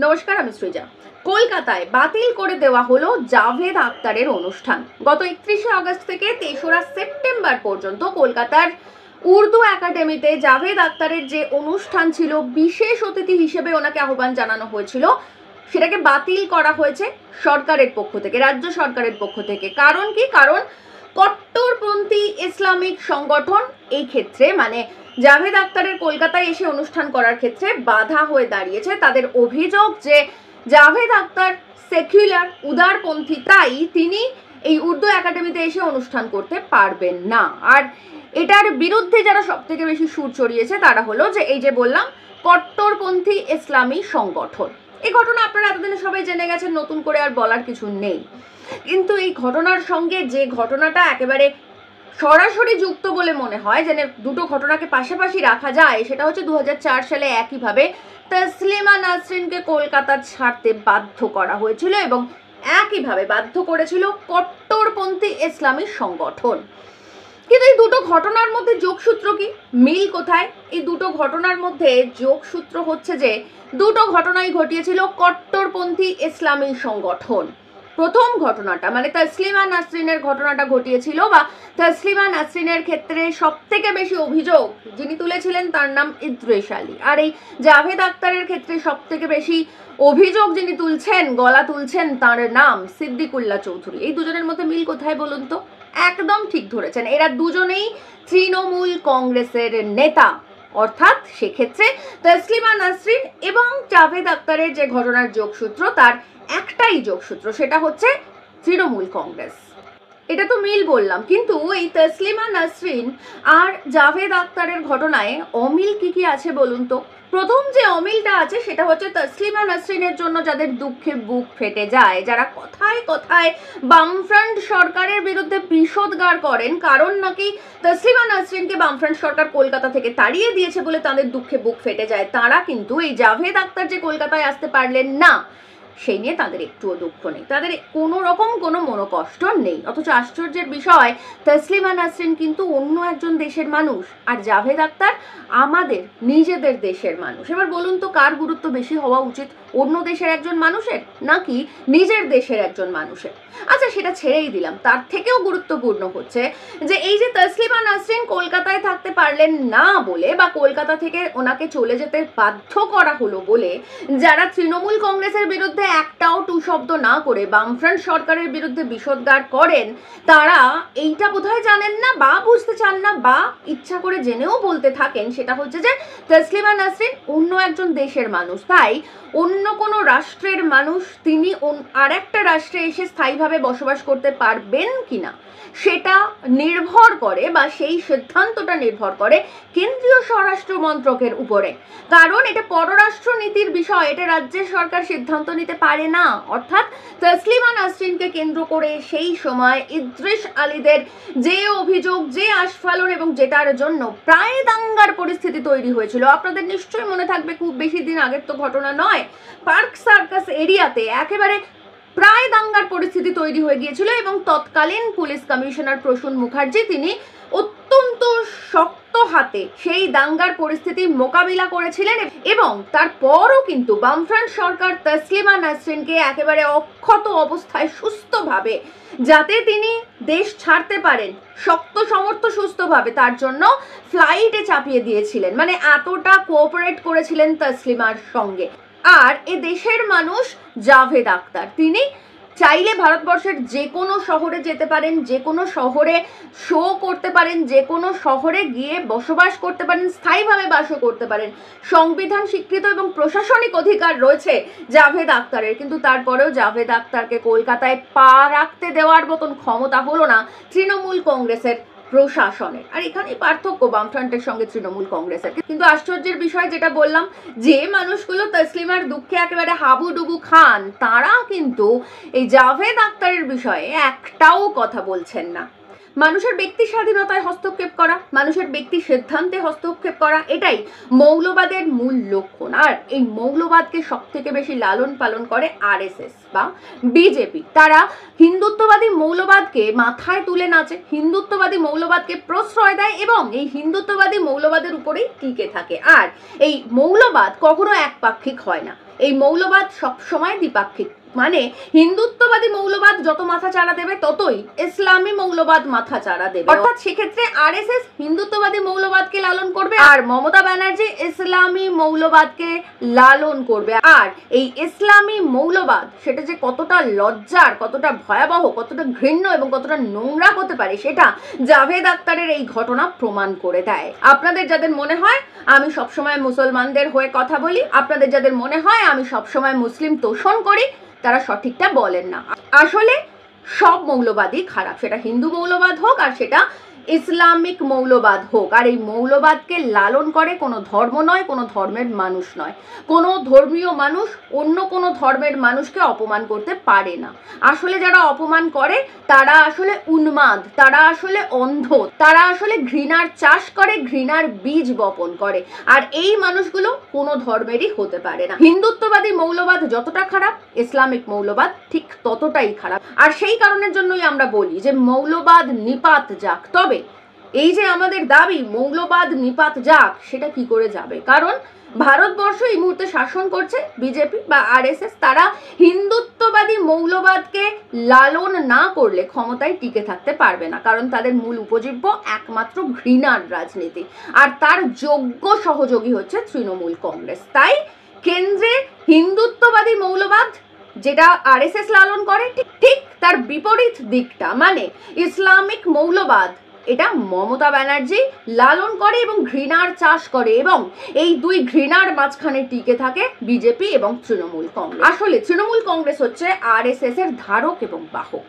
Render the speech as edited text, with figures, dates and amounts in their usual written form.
নমস্কার, আমি সৃজা। কলকাতায় বাতিল করে দেওয়া হলো জাভেদ আখতারের অনুষ্ঠান। গত 31শে আগস্ট থেকে 3রা সেপ্টেম্বর পর্যন্ত কলকাতার উর্দু একাডেমিতে জাভেদ আখতারের যে অনুষ্ঠান ছিল, বিশেষ অতিথি হিসেবে ওনাকে আহ্বান জানানো হয়েছিল, সেটাকে বাতিল করা হয়েছে সরকারের পক্ষ থেকে, রাজ্য সরকারের পক্ষ থেকে। কারণ কি? কারণ কট্টরপন্থী ইসলামিক সংগঠন এই ক্ষেত্রে মানে জাভেদ আখতারের কলকাতায় এসে অনুষ্ঠান করার ক্ষেত্রে বাধা হয়ে দাঁড়িয়েছে। তাদের অভিযোগ যে জাভেদ আখতার সেকুলার উদারপন্থী, তাই তিনি এই উর্দু একাডেমিতে এসে অনুষ্ঠান করতে পারবেন না। আর এটার বিরুদ্ধে যারা সব থেকে বেশি সুর চড়িয়েছে তারা হলো যে এই যে বললাম কট্টরপন্থী ইসলামী সংগঠন। এই ঘটনা আপনারা এতদিনে সবাই জেনে গেছেন, নতুন করে আর বলার কিছু নেই। কিন্তু এই ঘটনার সঙ্গে যে ঘটনাটা একেবারে সরাসরি যুক্ত বলে মনে হয়, যেন দুটো ঘটনাকে পাশাপাশি রাখা যায়, সেটা হচ্ছে 2004 সালে একইভাবে তসলিমা নাসরিনকে কলকাতা ছাড়তে বাধ্য করা হয়েছিল এবং একইভাবে বাধ্য করেছিল কট্টরপন্থী ইসলামী সংগঠন। কিন্তু এই দুটো ঘটনার মধ্যে যোগসূত্র কি, মিল কোথায়? এই দুটো ঘটনার মধ্যে যোগসূত্র হচ্ছে যে দুটো ঘটনাই ঘটিয়েছিল কট্টরপন্থী ইসলামী সংগঠন। প্রথম ঘটনাটা মানে তসলিমা নাসরিনের ঘটনাটা ঘটিয়েছিল, বা তসলিমা নাসরিনের ক্ষেত্রে সব থেকে বেশি অভিযোগ যিনি তুলেছিলেন তার নাম ইদ্রিস আলী। আর এই জাভেদ আখতারের ক্ষেত্রে সব থেকে বেশি অভিযোগ যিনি তুলছেন, গলা তুলছেন, তার নাম সিদ্দিকুল্লাহ চৌধুরী। এই দুজনের মধ্যে মিল কোথায় বলুন তো? একদম ঠিক ধরেছেন, এরা দুজনেই তৃণমূল কংগ্রেসের নেতা। অর্থাৎ সেক্ষেত্রে তসলিমা নাসরিন এবং জাভেদ আখতারের যে ঘটনার যোগসূত্র, তার একটাই যোগসূত্র, সেটা হচ্ছে তৃণমূল কংগ্রেস। এটা তো মিল বললাম, কিন্তু এই তসলিমা নাসরিন আর জাভেদ আখতারের ঘটনায় অমিল কি কি আছে বলুন তো? প্রথম যে অমিলটা আছে সেটা হচ্ছে তসলিমা নাসরিনের জন্য যাদের দুঃখে বুক ফেটে যায়, যারা কথায় কথায় বামফ্রন্ট সরকারের বিরুদ্ধে বিষোদগার করেন, কারণ নাকি তসলিমা নাসরিনকে বামফ্রন্ট সরকার কলকাতা থেকে তাড়িয়ে দিয়েছে বলে তাদের দুঃখে বুক ফেটে যায়, তারা কিন্তু এই জাভেদ আখতার যে কলকাতায় আসতে পারলেন না সেই নিয়ে তাদের একটুও দুঃখ নেই, তাদের কোনো রকম কোনো মনোকষ্ট নেই। অথচ আশ্চর্যের বিষয়, তসলিমা নাসরিন কিন্তু অন্য একজন দেশের মানুষ, আর জাভেদ আখতার আমাদের নিজেদের দেশের মানুষ। এবার বলুন তো কার গুরুত্ব বেশি হওয়া উচিত, অন্য দেশের একজন মানুষের নাকি নিজের দেশের একজন মানুষের? আচ্ছা, সেটা ছেড়েই দিলাম। তার থেকেও গুরুত্বপূর্ণ হচ্ছে যে এই যে তসলিমা নাসরিন কলকাতায় থাকতে পারলেন না বলে, বা কলকাতা থেকে ওনাকে চলে যেতে বাধ্য করা হলো বলে, যারা তৃণমূল কংগ্রেসের বিরুদ্ধে একটাও টু শব্দ না করে বামফ্রন্ট সরকারের বিরুদ্ধে বিষোদগার করেন, তারা এইটা বোধহয় জানেন না, বা বুঝতে চান না, বা ইচ্ছা করে জেনেও বলতে থাকেন, সেটা হচ্ছে যে তসলিমা নাসরিন অন্য একজন দেশের মানুষ, তাই অন্য কোনো রাষ্ট্রের মানুষ তিনি আর একটা রাষ্ট্রে এসে স্থায়ীভাবে বসবাস করতে পারবেন কিনা সেটা নির্ভর করে, বা সেই সিদ্ধান্তটা নির্ভর করে কেন্দ্রীয় স্বরাষ্ট্র মন্ত্রকের উপরে। কারণ এটা পররাষ্ট্র নীতির বিষয়, এটা রাজ্যের সরকার সিদ্ধান্ত নিতে পারে না। অর্থাৎ তসলিমা নাসরিনকে কেন্দ্র করে সেই সময় ইদ্রিস আলীদের যে অভিযোগ, যে আস্ফালন, এবং যেটার জন্য প্রায় দাঙ্গার পরিস্থিতি তৈরি হয়েছিল, আপনাদের নিশ্চয়ই মনে থাকবে, খুব বেশি দিন আগের তো ঘটনা নয়, পার্ক সার্কাস এরিয়াতে একেবারে প্রায় দাঙ্গার পরিস্থিতি তৈরি হয়ে গিয়েছিল এবং তৎকালীন পুলিশ কমিশনার প্রসূন মুখার্জি তিনি অত্যন্ত শক্ত হাতে সেই দাঙ্গার পরিস্থিতি মোকাবিলা করেছিলেন। এবং তারপরও কিন্তু বামফ্রন্ট সরকার তসলিমা নাসরিনকে একেবারে অক্ষত অবস্থায় সুস্থভাবে, যাতে তিনি দেশ ছাড়তে পারেন শক্ত সমর্থ সুস্থভাবে, তার জন্য ফ্লাইটে চাপিয়ে দিয়েছিলেন। মানে এতটা কোঅপারেট করেছিলেন তসলিমার সঙ্গে। আর এ দেশের মানুষ জাভেদ আখতার, তিনি চাইলে ভারতবর্ষের যে কোনো শহরে যেতে পারেন, যে কোনো শহরে শো করতে পারেন, যে কোনো শহরে গিয়ে বসবাস করতে পারেন, স্থায়ীভাবে বাসও করতে পারেন। সংবিধান স্বীকৃত এবং প্রশাসনিক অধিকার রয়েছে জাভেদ আখতারের, কিন্তু তারপরেও জাভেদ আখতারকে কলকাতায় পা রাখতে দেওয়ার মতন ক্ষমতা হলো না তৃণমূল কংগ্রেসের প্রশাসনের। আর এখানেই পার্থক্য বামফ্রন্টের সঙ্গে তৃণমূল কংগ্রেসের। কিন্তু আশ্চর্যের বিষয় যেটা বললাম, যে মানুষগুলো তসলিমার দুঃখে একেবারে হাবুডুবু খান, তারা কিন্তু এই জাভেদ আখতারের বিষয়ে একটাও কথা বলছেন না। মানুষের ব্যক্তি স্বাধীনতায় হস্তক্ষেপ করা, মানুষের ব্যক্তি সিদ্ধান্তে হস্তক্ষেপ করা, এটাই মৌলবাদের মূল লক্ষণ। আর এই মৌলবাদকে সব থেকে বেশি লালন পালন করে আরএসএস বা বিজেপি। তারা হিন্দুত্ববাদী মৌলবাদকে মাথায় তুলে নাচে, হিন্দুত্ববাদী মৌলবাদকে প্রশ্রয় দেয় এবং এই হিন্দুত্ববাদী মৌলবাদের উপরেই টিকে থাকে। আর এই মৌলবাদ কখনো একপাক্ষিক হয় না, এই মৌলবাদ সবসময় দ্বিপাক্ষিক। মানে হিন্দুত্ববাদী মৌলবাদ যত মাথা চাড়া দেবে ততই ইসলামী মৌলবাদ মাথা চাড়া দেবে। অর্থাৎ সেক্ষেত্রে আরএসএস হিন্দুত্ববাদী মৌলবাদকে লালন করবে আর মমতা ব্যানার্জি ইসলামী মৌলবাদকে লালন করবে। আর এই ইসলামী মৌলবাদ সেটা যে কতটা লজ্জার, কতটা ভয়াবহ, কতটা ঘৃণ্য এবং কতটা নোংরা হতে পারে সেটা জাভেদ আখতারের এই ঘটনা প্রমাণ করে দেয়। আপনাদের যাদের মনে হয় আমি সবসময় মুসলমানদের হয়ে কথা বলি, আপনাদের যাদের মনে হয় আমি সবসময় মুসলিম তোষণ করি, তারা সঠিকটা বলেন না। আসলে সব মৌলবাদই খারাপ, সেটা হিন্দু মৌলবাদ হোক আর সেটা ইসলামিক মৌলবাদ হোক। আর এই মৌলবাদকে লালন করে কোনো ধর্ম নয়, কোনো ধর্মের মানুষ নয়। কোনো ধর্মীয় মানুষ অন্য কোনো ধর্মের মানুষকে অপমান করতে পারে না। আসলে যারা অপমান করে তারা আসলে উন্মাদ, তারা আসলে অন্ধ, তারা আসলে ঘৃণার চাষ করে, ঘৃণার বীজ বপন করে। আর এই মানুষগুলো কোনো ধর্মেরই হতে পারে না। হিন্দুত্ববাদী মৌলবাদ যতটা খারাপ, ইসলামিক মৌলবাদ ঠিক ততটাই খারাপ। আর সেই কারণের জন্যই আমরা বলি যে মৌলবাদ নিপাত যাক। তবে এই যে আমাদের দাবি মৌলবাদ নিপাত যাক, সেটা কি করে যাবে? কারণ ভারতবর্ষ এই মুহূর্তে শাসন করছে বিজেপি বা আরএসএস। তারা হিন্দুত্ববাদী মৌলবাদকে লালন না করলে ক্ষমতায় টিকে থাকতে পারবে না। কারণ তাদের মূল উপজীব্য একমাত্র ঘৃণার রাজনীতি, আর তার যোগ্য সহযোগী হচ্ছে তৃণমূল কংগ্রেস। তাই কেন্দ্রে হিন্দুত্ববাদী মৌলবাদ যেটা আরএসএস লালন করে, ঠিক তার বিপরীত দিকটা মানে ইসলামিক মৌলবাদ, এটা মমতা ব্যানার্জি লালন করে এবং ঘৃণার চাষ করে। এবং এই দুই ঘৃণার মাঝখানে টিকে থাকে বিজেপি এবং তৃণমূল কংগ্রেস। আসলে তৃণমূল কংগ্রেস হচ্ছে আরএসএস এর ধারক এবং বাহক।